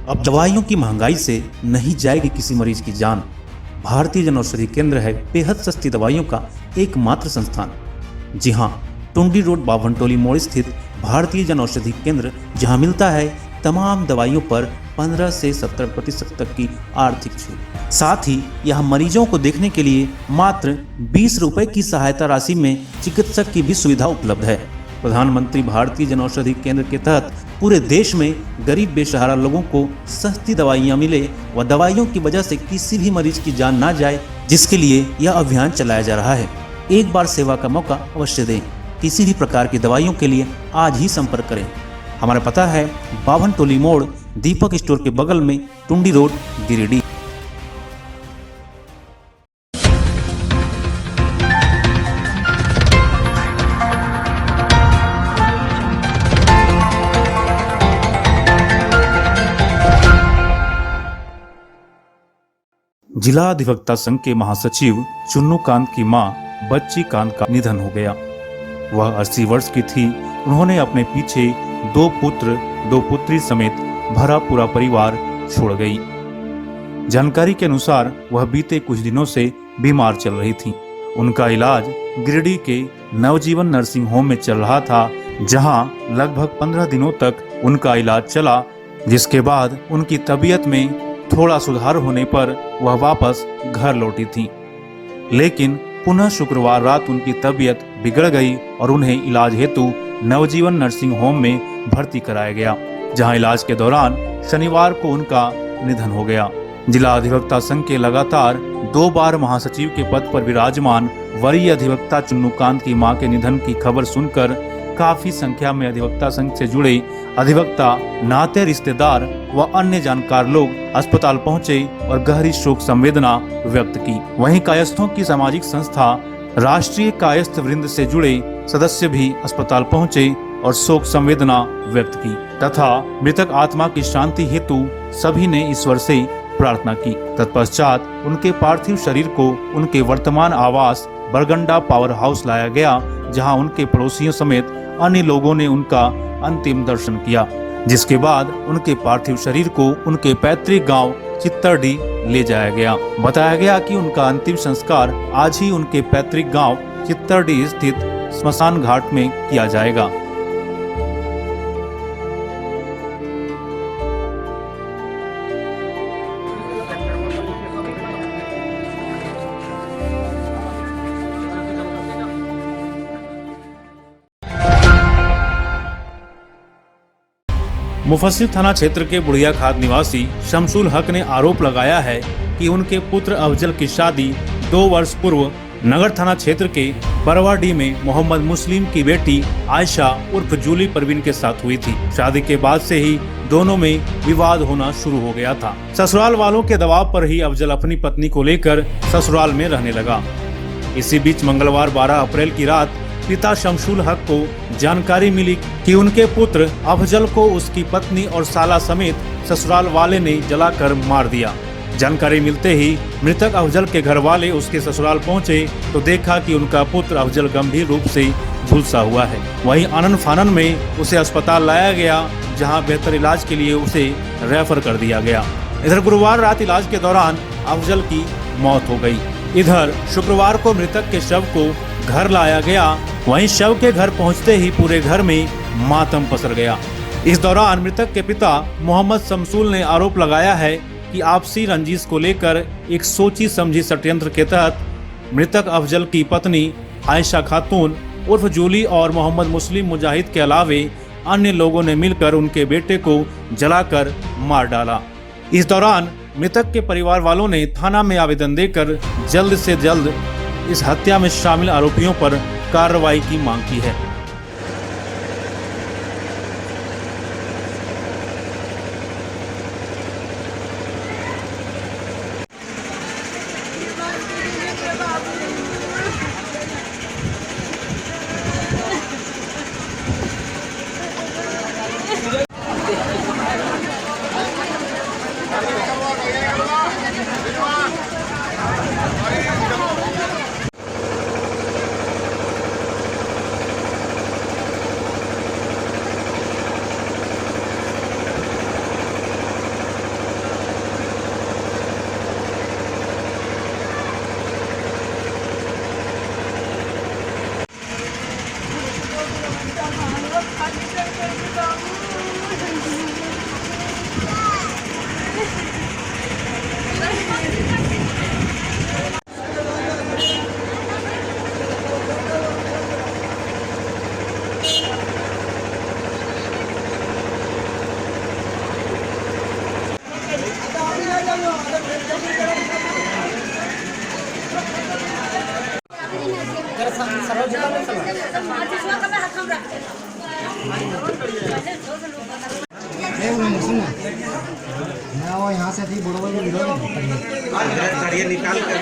अब दवाइयों की महंगाई से नहीं जाएगी किसी मरीज की जान। भारतीय जन औषधि केंद्र है बेहद सस्ती दवाइयों का एकमात्र संस्थान। जी हाँ, टुंडी रोड बावनटोली मोड़ स्थित भारतीय जन औषधि केंद्र, जहाँ मिलता है तमाम दवाइयों पर 15 से 70% तक की आर्थिक छूट। साथ ही यहाँ मरीजों को देखने के लिए मात्र 20 रुपए की सहायता राशि में चिकित्सक की भी सुविधा उपलब्ध है। प्रधानमंत्री भारतीय जन औषधि केंद्र के तहत पूरे देश में गरीब बेसहारा लोगों को सस्ती दवाइयाँ मिले व दवाइयों की वजह से किसी भी मरीज की जान ना जाए, जिसके लिए यह अभियान चलाया जा रहा है। एक बार सेवा का मौका अवश्य दें। किसी भी प्रकार की दवाइयों के लिए आज ही संपर्क करें। हमारा पता है बावनटोली मोड़, दीपक स्टोर के बगल में, टुंडी रोड, गिरिडीह। जिला अधिवक्ता संघ के महासचिव चुन्नू कांत की मां बच्ची कांत का निधन हो गया। वह 80 वर्ष की थी। उन्होंने अपने पीछे 2 पुत्र 2 पुत्री समेत भरा पूरा परिवार छोड़ गई। जानकारी के अनुसार वह बीते कुछ दिनों से बीमार चल रही थी। उनका इलाज गिरिडीह के नवजीवन नर्सिंग होम में चल रहा था, जहां लगभग 15 दिनों तक उनका इलाज चला, जिसके बाद उनकी तबीयत में थोड़ा सुधार होने पर वह वापस घर लौटी थी। लेकिन पुनः शुक्रवार रात उनकी तबीयत बिगड़ गई और उन्हें इलाज हेतु नवजीवन नर्सिंग होम में भर्ती कराया गया, जहां इलाज के दौरान शनिवार को उनका निधन हो गया। जिला अधिवक्ता संघ के लगातार 2 बार महासचिव के पद पर विराजमान वरीय अधिवक्ता चुन्नूकांत की मां के निधन की खबर सुनकर काफी संख्या में अधिवक्ता संघ से जुड़े अधिवक्ता, नाते रिश्तेदार व अन्य जानकार लोग अस्पताल पहुंचे और गहरी शोक संवेदना व्यक्त की। वहीं कायस्थों की सामाजिक संस्था राष्ट्रीय कायस्थ वृंद से जुड़े सदस्य भी अस्पताल पहुंचे और शोक संवेदना व्यक्त की तथा मृतक आत्मा की शांति हेतु सभी ने ईश्वर से प्रार्थना की। तत्पश्चात उनके पार्थिव शरीर को उनके वर्तमान आवास बरगंडा पावर हाउस लाया गया, जहां उनके पड़ोसियों समेत अन्य लोगों ने उनका अंतिम दर्शन किया, जिसके बाद उनके पार्थिव शरीर को उनके पैतृक गांव चित्तरडीह ले जाया गया। बताया गया कि उनका अंतिम संस्कार आज ही उनके पैतृक गांव चित्तरडीह स्थित स्मशान घाट में किया जाएगा। मुफस्सिल थाना क्षेत्र के बुढ़िया खाद निवासी शमसुल हक ने आरोप लगाया है कि उनके पुत्र अफजल की शादी 2 वर्ष पूर्व नगर थाना क्षेत्र के बरवाडीह में मोहम्मद मुस्लिम की बेटी आयशा उर्फ जूली परवीन के साथ हुई थी। शादी के बाद से ही दोनों में विवाद होना शुरू हो गया था। ससुराल वालों के दबाव पर ही अफजल अपनी पत्नी को लेकर ससुराल में रहने लगा। इसी बीच मंगलवार 12 अप्रैल की रात पिता शमसुल हक को जानकारी मिली कि उनके पुत्र अफजल को उसकी पत्नी और साला समेत ससुराल वाले ने जलाकर मार दिया। जानकारी मिलते ही मृतक अफजल के घर वाले उसके ससुराल पहुंचे तो देखा कि उनका पुत्र अफजल गंभीर रूप से झुलसा हुआ है। वहीं आनन फानन में उसे अस्पताल लाया गया, जहां बेहतर इलाज के लिए उसे रेफर कर दिया गया। इधर गुरुवार रात इलाज के दौरान अफजल की मौत हो गई। इधर शुक्रवार को मृतक के शव को घर लाया गया। वहीं शव के घर पहुंचते ही पूरे घर में मातम पसर गया। इस दौरान मृतक के पिता मोहम्मद शमसुल ने आरोप लगाया है कि आपसी रंजिश को लेकर एक सोची समझी षड्यंत्र के तहत मृतक अफजल की पत्नी आयशा खातून उर्फ जूली और मोहम्मद मुस्लिम मुजाहिद के अलावे अन्य लोगों ने मिलकर उनके बेटे को जलाकर मार डाला। इस दौरान मृतक के परिवार वालों ने थाना में आवेदन देकर जल्द से जल्द इस हत्या में शामिल आरोपियों पर कार्रवाई की मांग की है। यहाँ से थी बुढ़वा निकाल कर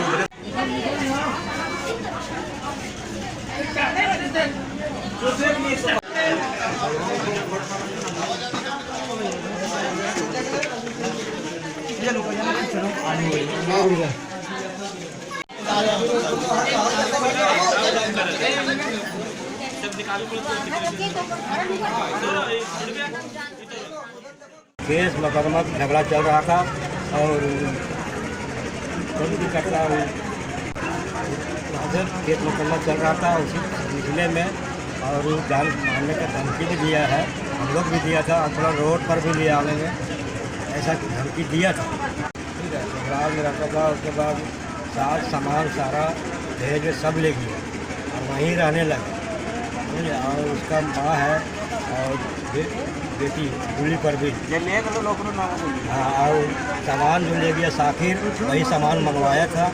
केस मुकदमा झगड़ा चल रहा था और कोई भी करता केस मुकदमा चल रहा था उसी जिले में और जान मारने का धमकी भी दिया है, हम लोग भी दिया था और थोड़ा रोड पर भी ले आने में ऐसा धमकी दिया था। ठीक है, ससुराल में रखा था, उसके बाद साथ सामान सारा दहेज में सब ले गया और वहीं रहने लगे। और उसका माँ है और बेटी दूली पर भी हाँ, और सामान जो ले गया साकिर वही सामान मंगवाया था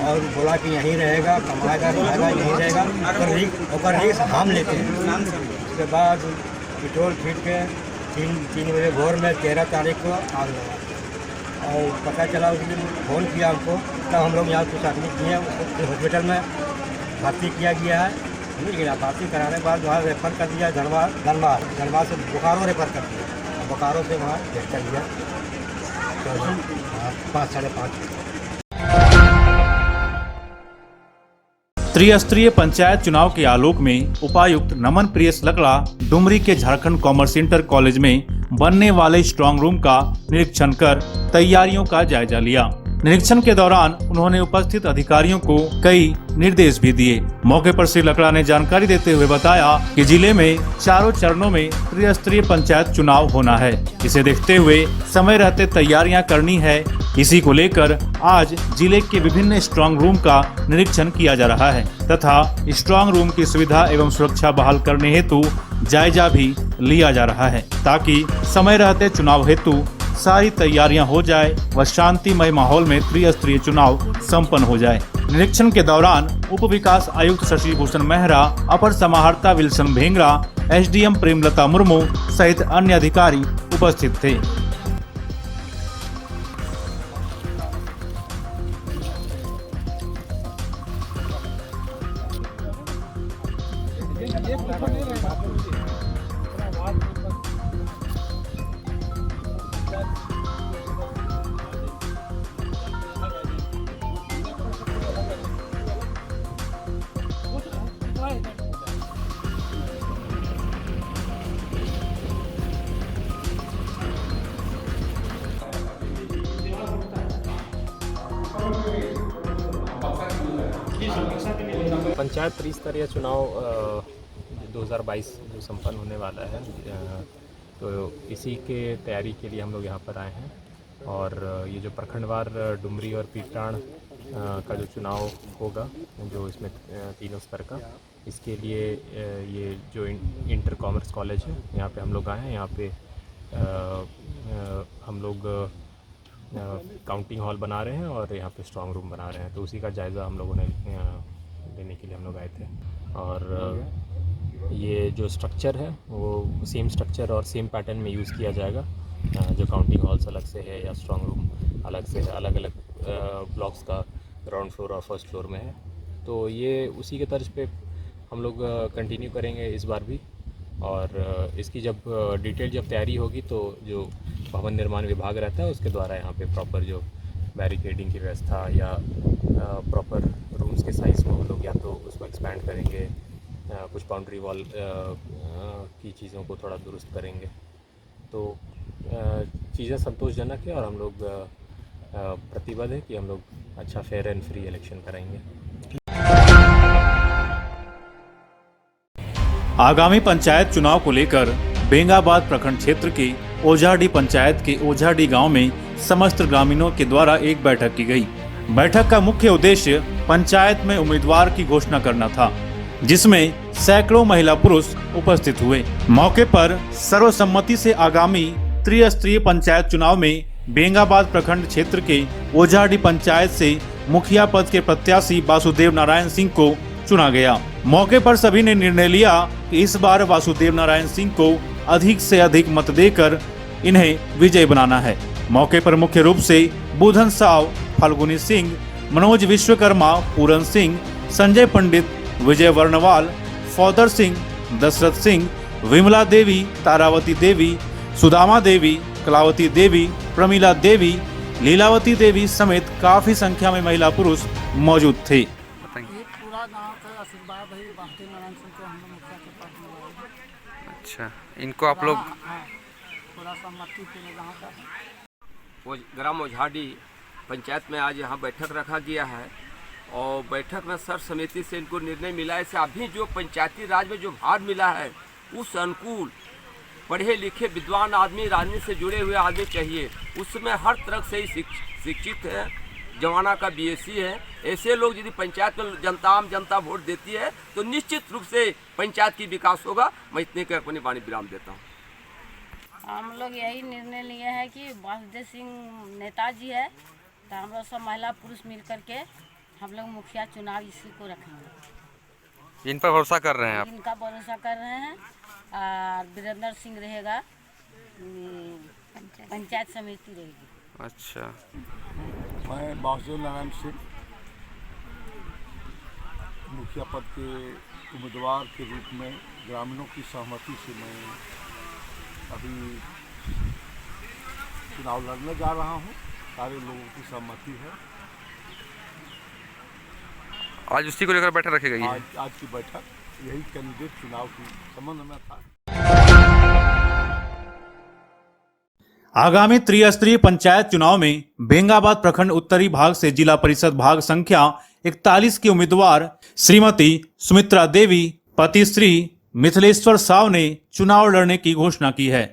और बोला कि यहीं रहेगा, कमाएगा खाएगा यहीं रहेगा, और रिक्स हम लेते हैं। उसके बाद पेट्रोल फिट के 3 बजे भोर में 13 तारीख को आग लगा और पता चला उसने फ़ोन किया हमको, तब हम लोग यहाँ कुछ आदमी किए, उसको हॉस्पिटल में भर्ती किया गया है। मिल गया, भर्ती कराने के बाद वहाँ रेफ़र कर दिया धनबाद से बोकारो रेफ़र कर दिया, बोकारो से वहाँ भेज कर दिया तो 5 साढ़े 5। त्रिस्तरीय पंचायत चुनाव के आलोक में उपायुक्त नमन प्रियस लकड़ा डुमरी के झारखंड कॉमर्स इंटर कॉलेज में बनने वाले स्ट्रांग रूम का निरीक्षण कर तैयारियों का जायजा लिया। निरीक्षण के दौरान उन्होंने उपस्थित अधिकारियों को कई निर्देश भी दिए। मौके पर श्री लकड़ा ने जानकारी देते हुए बताया कि जिले में चारों चरणों में त्रिस्तरीय पंचायत चुनाव होना है, इसे देखते हुए समय रहते तैयारियां करनी है। इसी को लेकर आज जिले के विभिन्न स्ट्रांग रूम का निरीक्षण किया जा रहा है तथा स्ट्रांग रूम की सुविधा एवं सुरक्षा बहाल करने हेतु जायजा भी लिया जा रहा है ताकि समय रहते चुनाव हेतु सारी तैयारियां हो जाए व शांतिमय माहौल में त्रिस्तरीय चुनाव संपन्न हो जाए। निरीक्षण के दौरान उप विकास आयुक्त शशि भूषण मेहरा, अपर समाहर्ता विल्सन भेंगरा, एसडीएम प्रेमलता मुर्मू सहित अन्य अधिकारी उपस्थित थे। पंचायत त्रिस्तरीय चुनाव 2022 जो संपन्न होने वाला है, तो इसी के तैयारी के लिए हम लोग यहाँ पर आए हैं। और ये जो प्रखंडवार डुमरी और पीटाण का जो चुनाव होगा, जो इसमें 3 स्तर का, इसके लिए ये जो इंटर कॉमर्स कॉलेज है यहाँ पे हम लोग आए हैं। यहाँ पे हम लोग काउंटिंग हॉल बना रहे हैं और यहाँ पे स्ट्रांग रूम बना रहे हैं, तो उसी का जायज़ा हम लोगों ने लेने के लिए हम लोग आए थे। और ये जो स्ट्रक्चर है वो सेम स्ट्रक्चर और सेम पैटर्न में यूज़ किया जाएगा। जो काउंटिंग हॉल्स अलग से है या स्ट्रांग रूम अलग से है, अलग अलग ब्लॉक्स का ग्राउंड फ्लोर और फर्स्ट फ्लोर में है, तो ये उसी के तर्ज पे हम लोग कंटिन्यू करेंगे इस बार भी। और इसकी जब डिटेल जब तैयारी होगी तो जो भवन निर्माण विभाग रहता है उसके द्वारा यहाँ पे प्रॉपर जो बैरिकेडिंग की व्यवस्था या प्रॉपर रूम्स के साइज़ को हम लोग या तो उसको एक्सपैंड करेंगे, कुछ बाउंड्री वॉल की चीज़ों को थोड़ा दुरुस्त करेंगे, तो चीज़ें संतोषजनक है और हम लोग प्रतिबद्ध है कि हम लोग अच्छा फेयर एंड फ्री इलेक्शन कराएंगे। आगामी पंचायत चुनाव को लेकर बेंगाबाद प्रखंड क्षेत्र के ओझाडी पंचायत के ओझाडी गांव में समस्त ग्रामीणों के द्वारा एक बैठक की गई। बैठक का मुख्य उद्देश्य पंचायत में उम्मीदवार की घोषणा करना था, जिसमें सैकड़ों महिला पुरुष उपस्थित हुए। मौके पर सर्वसम्मति से आगामी त्रिस्तरीय पंचायत चुनाव में बेंगाबाद प्रखंड क्षेत्र के ओझाडी पंचायत से मुखिया पद के प्रत्याशी वासुदेव नारायण सिंह को चुना गया। मौके पर सभी ने निर्णय लिया कि इस बार वासुदेव नारायण सिंह को अधिक से अधिक मत देकर इन्हें विजय बनाना है। मौके पर मुख्य रूप से बुधन साव, फाल्गुनी सिंह, मनोज विश्वकर्मा, पूरन सिंह, संजय पंडित, विजय वर्णवाल, फौदर सिंह, दशरथ सिंह, विमला देवी, तारावती देवी, सुदामा देवी, कलावती देवी, प्रमीला देवी, लीलावती देवी समेत काफी संख्या में महिला पुरुष मौजूद थे। ये पूरा गांव का आशीर्वाद है वासुदेव नारायण सिंह को हम लोग मुखिया के पद में लगाए। अच्छा, इनको आप लोग हाँ, पूरा सम्मति पूरे गांव का है। वो ग्राम ओझाडी पंचायत में आज यहाँ बैठक रखा गया है और बैठक में सर्व समिति से इनको निर्णय मिला है कि अभी जो पंचायती राज में जो भार मिला है उस अनुकूल पढ़े लिखे विद्वान आदमी, राजनीति से जुड़े हुए आदमी चाहिए। उसमें हर तरह से ही शिक्षित है, जवाना का बीएससी है। ऐसे लोग यदि पंचायत में आम जनता वोट देती है तो निश्चित रूप से पंचायत की विकास होगा। मैं इतने कर अपनी वाणी विराम देता हूँ। हम लोग यही निर्णय लिए हैं कि वासुदेव सिंह नेताजी है तो हम लोग सब महिला पुरुष मिल करके हम लोग मुखिया चुनाव इसी को रखेंगे। इन पर भरोसा कर रहे हैं आप? इनका भरोसा कर रहे हैं और वीरेंद्र सिंह रहेगा, पंचायत समिति रहेगी। अच्छा, मैं वासुदेव नारायण सिंह मुखिया पद के उम्मीदवार के रूप में ग्रामीणों की सहमति से मैं अभी चुनाव लड़ने जा रहा हूं। सारे लोगों की सहमति है। आज उसी को लेकर बैठक रखी गई है। आज की बैठक यही कैंडिडेट चुनाव के संबंध में था। आगामी त्रिस्तरीय पंचायत चुनाव में बेंगाबाद प्रखंड उत्तरी भाग से जिला परिषद भाग संख्या 41 के उम्मीदवार श्रीमती सुमित्रा देवी, पति श्री मिथिलेश्वर साव ने चुनाव लड़ने की घोषणा की है।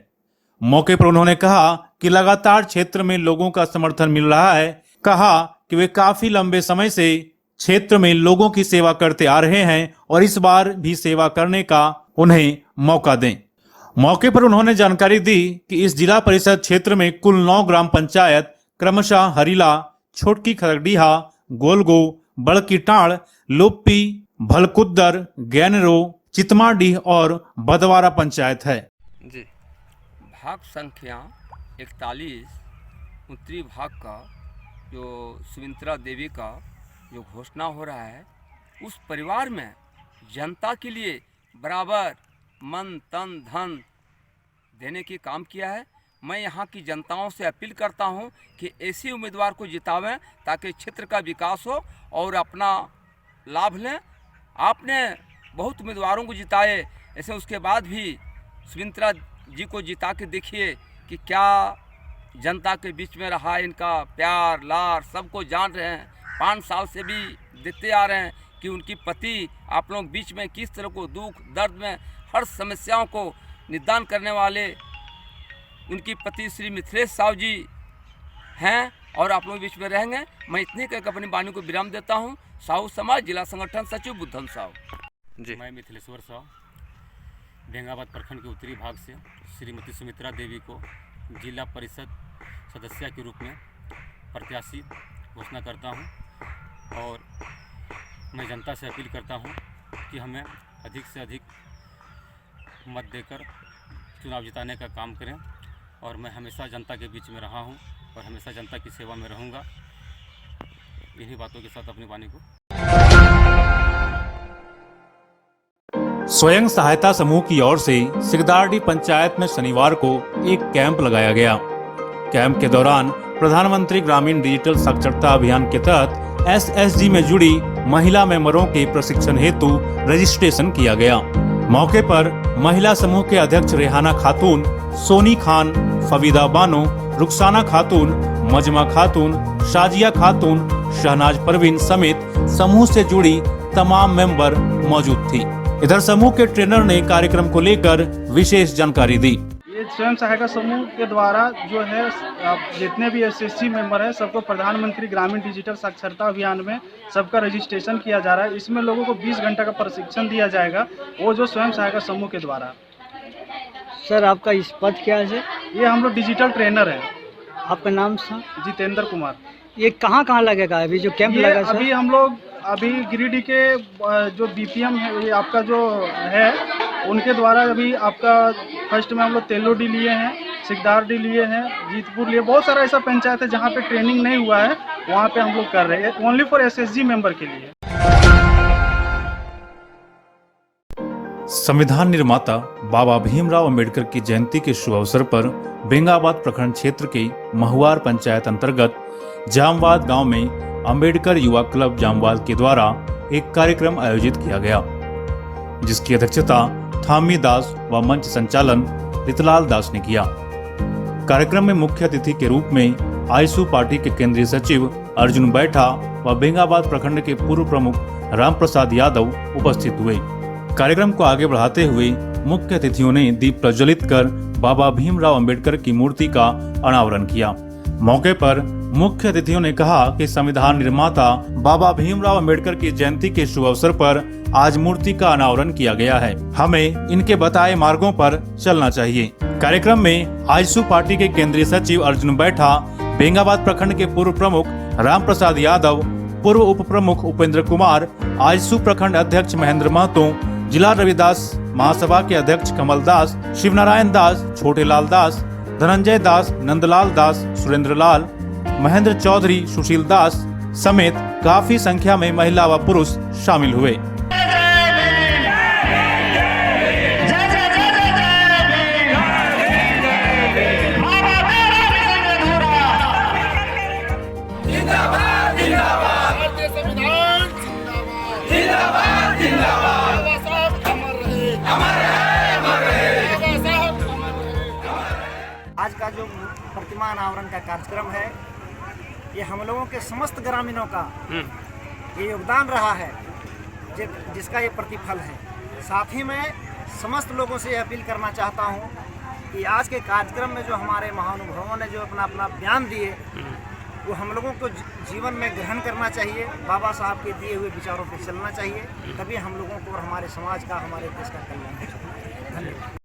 मौके पर उन्होंने कहा कि लगातार क्षेत्र में लोगों का समर्थन मिल रहा है। कहा कि वे काफी लंबे समय से क्षेत्र में लोगों की सेवा करते आ रहे हैं और इस बार भी सेवा करने का उन्हें मौका दें। मौके पर उन्होंने जानकारी दी कि इस जिला परिषद क्षेत्र में कुल 9 ग्राम पंचायत क्रमशः हरीला, छोटकी खरडीहा, गोलगो, बड़की टाड़, लोप्पी, भलकुद्दर, गैनरो, चितमाडीह और बदवारा पंचायत है। जी, भाग संख्या 41 उत्तरी भाग का जो सुमित्रा देवी का जो घोषणा हो रहा है, उस परिवार में जनता के लिए बराबर मन तन धन देने की काम किया है। मैं यहाँ की जनताओं से अपील करता हूँ कि ऐसे उम्मीदवार को जितावें ताकि क्षेत्र का विकास हो और अपना लाभ लें। आपने बहुत उम्मीदवारों को जिताए, ऐसे उसके बाद भी सुमित्रा जी को जिता के देखिए कि क्या जनता के बीच में रहा। इनका प्यार लार सबको जान रहे हैं, 5 साल से भी देते आ रहे हैं कि उनकी पति आप लोग बीच में किस तरह को दुख दर्द में हर समस्याओं को निदान करने वाले उनकी पति श्री मिथिलेश साव जी हैं और आप लोग बीच में रहेंगे। मैं इतने कहकर अपनी वाणी को विराम देता हूँ। साहू समाज जिला संगठन सचिव बुद्धन साव जी। मैं मिथिलेश्वर साव बेंगाबाद प्रखंड के उत्तरी भाग से श्रीमती सुमित्रा देवी को जिला परिषद सदस्य के रूप में प्रत्याशी घोषणा करता हूं और मैं जनता से अपील करता हूं कि हमें अधिक से अधिक मत देकर चुनाव जिताने का काम करें और मैं हमेशा जनता के बीच में रहा हूं और हमेशा जनता की सेवा में रहूंगा। इन्हीं बातों के साथ अपनी वाणी को स्वयं सहायता समूह की ओर से सिगदारडी पंचायत में शनिवार को एक कैंप लगाया गया। कैंप के दौरान प्रधानमंत्री ग्रामीण डिजिटल साक्षरता अभियान के तहत एसएसजी में जुड़ी महिला मेंबरों के प्रशिक्षण हेतु रजिस्ट्रेशन किया गया। मौके पर महिला समूह के अध्यक्ष रेहाना खातून, सोनी खान, फवीदा बानो, रुखसाना खातून, मजमा खातून, शाजिया खातून, शहनाज परवीन समेत समूह से जुड़ी तमाम मेंबर मौजूद थी। इधर समूह के ट्रेनर ने कार्यक्रम को लेकर विशेष जानकारी दी। ये स्वयं सहायता समूह के द्वारा जो है जितने भी एसएसजी मेंबर हैं सबको प्रधानमंत्री ग्रामीण डिजिटल साक्षरता अभियान में सबका रजिस्ट्रेशन किया जा रहा है। इसमें लोगों को 20 घंटा का प्रशिक्षण दिया जाएगा, वो जो स्वयं सहायता समूह के द्वारा। सर आपका इस पद क्या है? ये हम लोग डिजिटल ट्रेनर हैं। आपका नाम था? जितेंद्र कुमार। ये कहाँ कहाँ लगेगा अभी जो कैंप ये लगा सर? अभी हम लोग गिरिडीह के जो बीपीएम है, ये आपका जो है, उनके द्वारा अभी आपका फर्स्ट में हम लोग तेलोडी लिए हैं, सिकदारडी लिए हैं, जीतपुर लिए, बहुत सारा ऐसा पंचायत है जहाँ पे ट्रेनिंग नहीं हुआ है, वहाँ पे हम लोग कर रहे हैं, ओनली फॉर एसएसजी मेंबर के लिए। संविधान निर्माता बाबा भीमराव अंबेडकर की जयंती के शुभ अवसर पर बेंगाबाद प्रखंड क्षेत्र के महुआर पंचायत अंतर्गत जामवाद गांव में अंबेडकर युवा क्लब जामवाद के द्वारा एक कार्यक्रम आयोजित किया गया, जिसकी अध्यक्षता थामी दास व मंच संचालन रितलाल दास ने किया। कार्यक्रम में मुख्य अतिथि के रूप में आईसू पार्टी के केंद्रीय सचिव अर्जुन बैठा व बेंगाबाद प्रखंड के पूर्व प्रमुख राम प्रसाद यादव उपस्थित हुए। कार्यक्रम को आगे बढ़ाते हुए मुख्य अतिथियों ने दीप प्रज्वलित कर बाबा भीमराव अंबेडकर की मूर्ति का अनावरण किया। मौके पर मुख्य अतिथियों ने कहा कि संविधान निर्माता बाबा भीमराव अंबेडकर की जयंती के शुभ अवसर पर आज मूर्ति का अनावरण किया गया है। हमें इनके बताए मार्गों पर चलना चाहिए। कार्यक्रम में आईसू पार्टी के केंद्रीय सचिव अर्जुन बैठा, बेंगाबाद प्रखंड के पूर्व प्रमुख राम प्रसाद यादव, पूर्व उप प्रमुख उपेंद्र कुमार, आईसू प्रखंड अध्यक्ष महेंद्र महतो, जिला रविदास महासभा के अध्यक्ष कमल दास, शिवनारायण दास, छोटे लाल दास, धनंजय दास, नंदलाल दास, सुरेंद्र लाल, महेंद्र चौधरी, सुशील दास समेत काफी संख्या में महिला व पुरुष शामिल हुए। आज का जो प्रतिमा अनावरण का कार्यक्रम है, ये हम लोगों के समस्त ग्रामीणों का ये योगदान रहा है, जिसका ये प्रतिफल है। साथ ही मैं समस्त लोगों से अपील करना चाहता हूँ कि आज के कार्यक्रम में जो हमारे महानुभावों ने जो अपना अपना बयान दिए, वो हम लोगों को जीवन में ग्रहण करना चाहिए। बाबा साहब के दिए हुए विचारों पर चलना चाहिए, तभी हम लोगों को और हमारे समाज का, हमारे देश का कल्याण हो सकता है। धन्यवाद।